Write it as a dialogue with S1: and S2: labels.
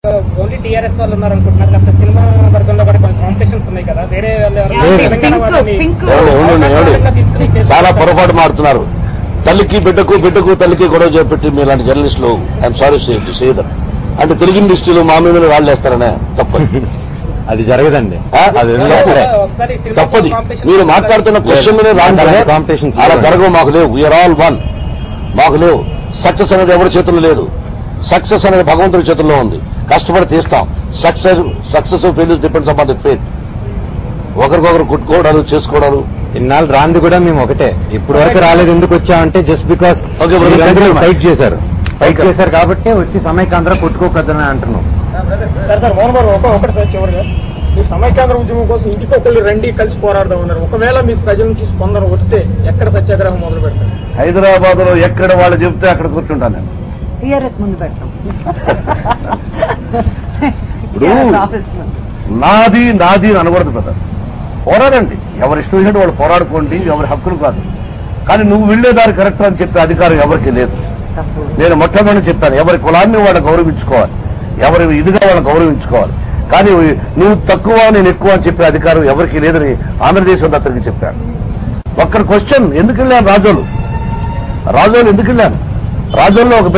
S1: Only TRS వాళ్ళు ఉన్నారు అనుకుంటున్నారు. లేకపోతే సినిమా వర్గంలో కూడా కొన్ని కాంపిటీషన్స్ ఉన్నాయి కదా, వేరే
S2: చాలా పొరపాటు మారుతున్నారు. తల్లికి బిడ్డకు బిడ్డకు తల్లికి గొడవ చేపెట్టి మీలాంటి జర్నలిస్టులు ఐఎమ్ సారీ సేదర్ అంటే తెలుగు ఇండస్ట్రీలో మా మీద రాళ్ళేస్తారనే తప్పదు.
S3: అది జరగదండి, అది
S2: తప్పది. మీరు మాట్లాడుతున్న క్వశ్చన్
S3: కాంపిటీషన్
S2: అలా జరగవు. మాకు లేవు. We are all one. మాకు లేవు. సక్సెస్ అనేది ఎవరి చేతుల్లో లేదు. సక్సెస్ అనేది భగవంతుడి చేతుల్లో ఉంది. కష్టపడి తీస్తాం. Success failure depends upon the fate. ఒకరికొకరు కుట్టుకోవడాలు చేసుకోవడాలు
S3: ఇన్నాళ్ళు రాంది కూడా మేము ఒకటే. ఇప్పుడు వరకు రాలేదు. ఎందుకు వచ్చామంటే జస్ట్ బికాస్ ఫైట్ చేశారు కాబట్టి వచ్చి సమైక్యాంధ్ర కొట్టుకోకద్దని అంటున్నాం.
S1: సార్ మోహన్ బాబు ఒకటి సార్ చివరిగా మీరు సమైక్యాంధ్ర ఉద్యమం కోసం ఇంటికి ఒకళ్ళు రండి కలిసి పోరాడదాం ఉన్నారు. ఒకవేళ మీకు ప్రజల నుంచి స్పందన వస్తే ఎక్కడ సత్యాగ్రహం మొదలు పెడతారు?
S2: హైదరాబాద్ లో ఎక్కడ వాళ్ళు చెప్తే అక్కడ కూర్చుంటాను నేను.
S4: టీఆర్ఎస్ ముందు పెట్టాం.
S2: నాది నాది అనకూడదు కదా. పోరాడండి. ఎవరి ఇష్టం వచ్చినట్టు వాళ్ళు పోరాడుకోండి. ఎవరి హక్కులు కాదు. కానీ నువ్వు వెళ్లేదారి కరెక్ట్ అని చెప్పే అధికారం ఎవరికి లేదు. నేను మొట్టమొదటి చెప్పాను, ఎవరి కులాన్ని వాళ్ళని గౌరవించుకోవాలి, ఎవరి ఇదిగా వాళ్ళని గౌరవించుకోవాలి. కానీ నువ్వు తక్కువ నేను ఎక్కువ అని చెప్పే అధికారం ఎవరికి లేదని ఆంధ్రదేశం అతనికి చెప్పాను. ఒక్కడ క్వశ్చన్, ఎందుకు వెళ్ళాను రాజోలు ఎందుకు వెళ్ళాను? రాజోల్లో ఒక